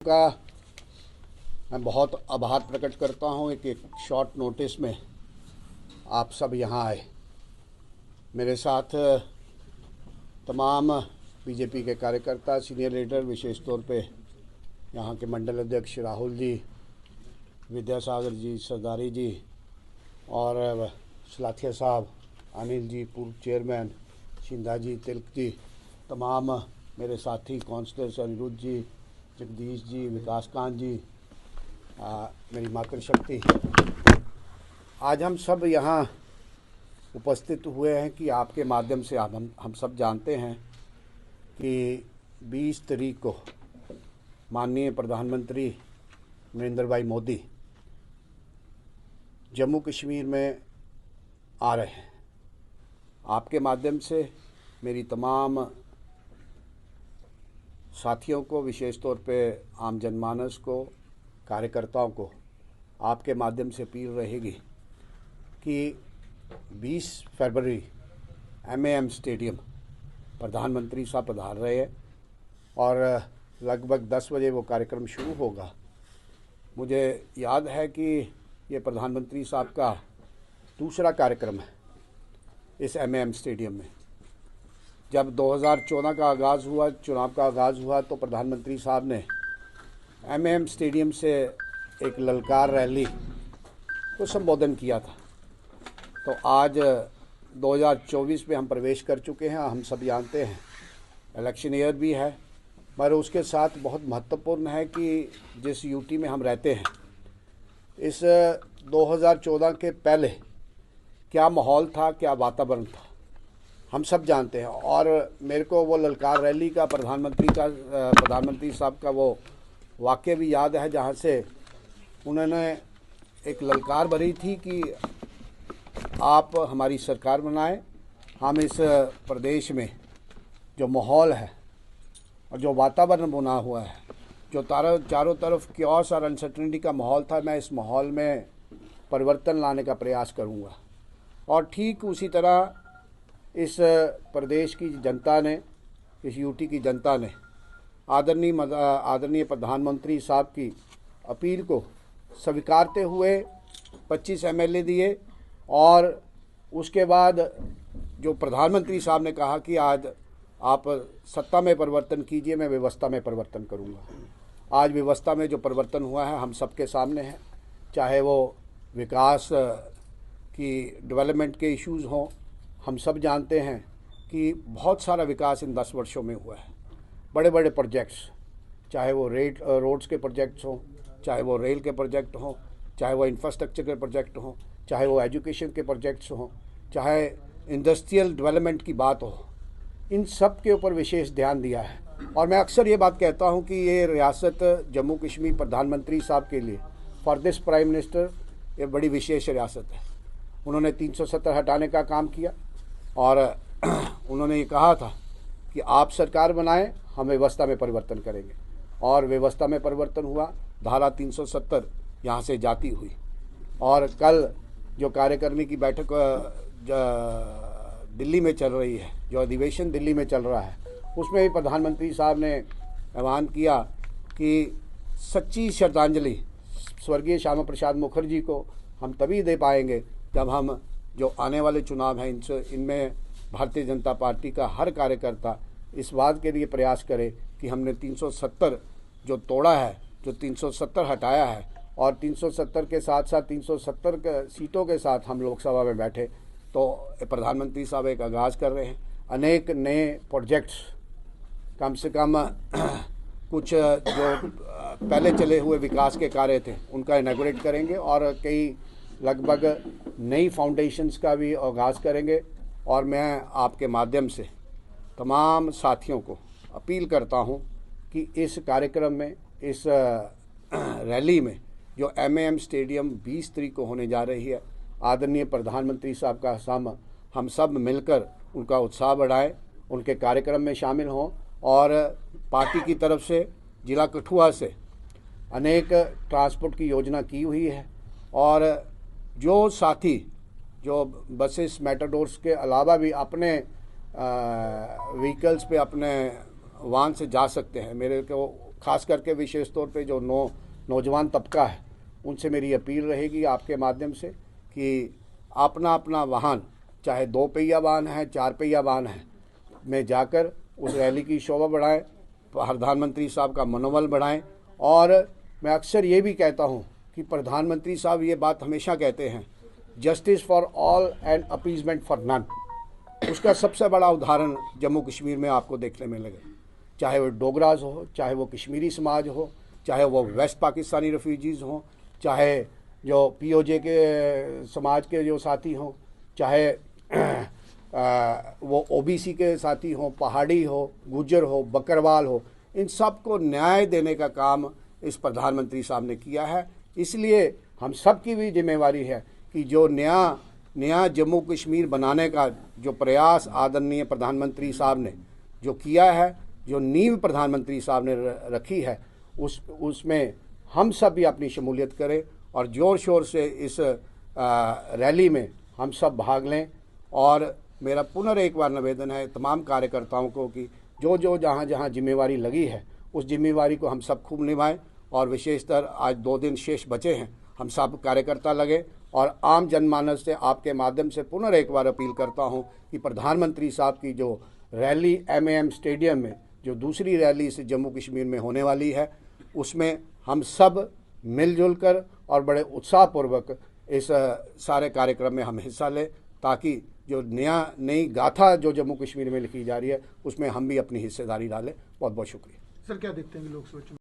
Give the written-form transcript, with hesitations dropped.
का मैं बहुत आभार प्रकट करता हूं कि एक शॉर्ट नोटिस में आप सब यहां आए। मेरे साथ तमाम बीजेपी के कार्यकर्ता, सीनियर लीडर, विशेष तौर पे यहां के मंडल अध्यक्ष राहुल जी, विद्यासागर जी, सरदारी जी और सलाथिया साहब, अनिल जी, पूर्व चेयरमैन, शिंदा जी, तिलक जी, तमाम मेरे साथी काउंसलर्स, अनिरुद्ध जी, जगदीश जी, विकासकांत जी, मेरी मातृशक्ति। आज हम सब यहाँ उपस्थित हुए हैं कि आपके माध्यम से हम सब जानते हैं कि 20 तारीख को माननीय प्रधानमंत्री नरेंद्र भाई मोदी जम्मू कश्मीर में आ रहे हैं। आपके माध्यम से मेरी तमाम साथियों को, विशेष तौर पे आम जनमानस को, कार्यकर्ताओं को आपके माध्यम से अपील रहेगी कि 20 फरवरी MAM स्टेडियम प्रधानमंत्री साहब पधार रहे हैं और लगभग 10 बजे वो कार्यक्रम शुरू होगा। मुझे याद है कि ये प्रधानमंत्री साहब का दूसरा कार्यक्रम है इस MAM स्टेडियम में। जब 2014 का आगाज़ हुआ, चुनाव का आगाज़ हुआ, तो प्रधानमंत्री साहब ने MAM स्टेडियम से एक ललकार रैली को संबोधन किया था। तो आज 2024 में हम प्रवेश कर चुके हैं। हम सब जानते हैं इलेक्शन ईयर भी है, मगर उसके साथ बहुत महत्वपूर्ण है कि जिस यूटी में हम रहते हैं, इस 2014 के पहले क्या माहौल था, क्या वातावरण था, हम सब जानते हैं। और मेरे को वो ललकार रैली का प्रधानमंत्री साहब का वो वाक़या भी याद है, जहाँ से उन्होंने एक ललकार भरी थी कि आप हमारी सरकार बनाएं। हम इस प्रदेश में जो माहौल है और जो वातावरण बना हुआ है, जो चारों तरफ क्योस और अनसर्टेनिटी का माहौल था, मैं इस माहौल में परिवर्तन लाने का प्रयास करूँगा। और ठीक उसी तरह इस प्रदेश की जनता ने, इस यूटी की जनता ने आदरणीय प्रधानमंत्री साहब की अपील को स्वीकारते हुए 25 MLA दिए। और उसके बाद जो प्रधानमंत्री साहब ने कहा कि आज आप सत्ता में परिवर्तन कीजिए, मैं व्यवस्था में परिवर्तन करूंगा। आज व्यवस्था में जो परिवर्तन हुआ है हम सबके सामने है, चाहे वो विकास की डेवलपमेंट के इश्यूज़ हों। हम सब जानते हैं कि बहुत सारा विकास इन 10 वर्षों में हुआ है। बड़े बड़े प्रोजेक्ट्स, चाहे वो रोड्स के प्रोजेक्ट्स हों, चाहे वो रेल के प्रोजेक्ट हों, चाहे वो इंफ्रास्ट्रक्चर के प्रोजेक्ट हों, चाहे वो एजुकेशन के प्रोजेक्ट्स हों, चाहे इंडस्ट्रियल डेवलपमेंट की बात हो, इन सब के ऊपर विशेष ध्यान दिया है। और मैं अक्सर ये बात कहता हूँ कि ये रियासत जम्मू कश्मीर प्रधानमंत्री साहब के लिए, फॉर दिस प्राइम मिनिस्टर, ये बड़ी विशेष रियासत है। उन्होंने 370 हटाने का काम किया और उन्होंने ये कहा था कि आप सरकार बनाएं, हम व्यवस्था में परिवर्तन करेंगे। और व्यवस्था में परिवर्तन हुआ। धारा 370 यहाँ से जाती हुई। और कल जो कार्यकारिणी की बैठक दिल्ली में चल रही है, जो अधिवेशन दिल्ली में चल रहा है, उसमें भी प्रधानमंत्री साहब ने ऐलान किया कि सच्ची श्रद्धांजलि स्वर्गीय श्यामा प्रसाद मुखर्जी को हम तभी दे पाएंगे जब हम जो आने वाले चुनाव हैं इनमें भारतीय जनता पार्टी का हर कार्यकर्ता इस बात के लिए प्रयास करे कि हमने 370 जो तोड़ा है, जो 370 हटाया है, और 370 के साथ साथ 370 सीटों के साथ हम लोकसभा में बैठे। तो प्रधानमंत्री साहब एक आगाज़ कर रहे हैं। अनेक नए प्रोजेक्ट्स, कम से कम कुछ जो पहले चले हुए विकास के कार्य थे उनका इनॉग्रेट करेंगे और कई लगभग नई फाउंडेशंस का भी आगाज़ करेंगे। और मैं आपके माध्यम से तमाम साथियों को अपील करता हूं कि इस कार्यक्रम में, इस रैली में जो MAM स्टेडियम 20 तारीख को होने जा रही है, आदरणीय प्रधानमंत्री साहब का हम सब मिलकर उनका उत्साह बढ़ाएं, उनके कार्यक्रम में शामिल हों। और पार्टी की तरफ से जिला कठुआ से अनेक ट्रांसपोर्ट की योजना की हुई है। और जो साथी जो बसेस, मेटाडोर्स के अलावा भी अपने व्हीकल्स पे, अपने वाहन से जा सकते हैं, मेरे को खास करके विशेष तौर पे जो नौजवान तबका है उनसे मेरी अपील रहेगी आपके माध्यम से कि अपना अपना वाहन, चाहे 2 पहिया वाहन है, 4 पहिया वाहन है, में जाकर उस रैली की शोभा बढ़ाएं, प्रधानमंत्री साहब का मनोबल बढ़ाएं। और मैं अक्सर ये भी कहता हूँ कि प्रधानमंत्री साहब ये बात हमेशा कहते हैं, justice for all and appeasement for none. उसका सबसे बड़ा उदाहरण जम्मू कश्मीर में आपको देखने में लगे, चाहे वो डोगराज हो, चाहे वो कश्मीरी समाज हो, चाहे वो वेस्ट पाकिस्तानी रेफ्यूजीज़ हों, चाहे जो पीओजे के समाज के जो साथी हों, चाहे वो ओबीसी के साथी हों, पहाड़ी हो, गुज्जर हो, बकरवाल हो, इन सब को न्याय देने का काम इस प्रधानमंत्री साहब ने किया है। इसलिए हम सब की भी जिम्मेवारी है कि जो नया जम्मू कश्मीर बनाने का जो प्रयास आदरणीय प्रधानमंत्री साहब ने जो किया है, जो नींव प्रधानमंत्री साहब ने रखी है, उसमें हम सब भी अपनी शमूलियत करें और ज़ोर शोर से इस रैली में हम सब भाग लें। और मेरा पुनः एक बार निवेदन है तमाम कार्यकर्ताओं को कि जो जहाँ जहाँ जिम्मेवारी लगी है उस जिम्मेवारी को हम सब खूब निभाएं। और विशेषतर आज 2 दिन शेष बचे हैं, हम सब कार्यकर्ता लगे और आम जनमानस से आपके माध्यम से पुनः एक बार अपील करता हूं कि प्रधानमंत्री साहब की जो रैली MAM स्टेडियम में जो दूसरी रैली इस जम्मू कश्मीर में होने वाली है, उसमें हम सब मिलजुल कर और बड़े उत्साहपूर्वक इस सारे कार्यक्रम में हम हिस्सा लें, ताकि जो नई गाथा जो जम्मू कश्मीर में लिखी जा रही है उसमें हम भी अपनी हिस्सेदारी डालें। बहुत बहुत शुक्रिया। सर, क्या देखते हैं लोग सोच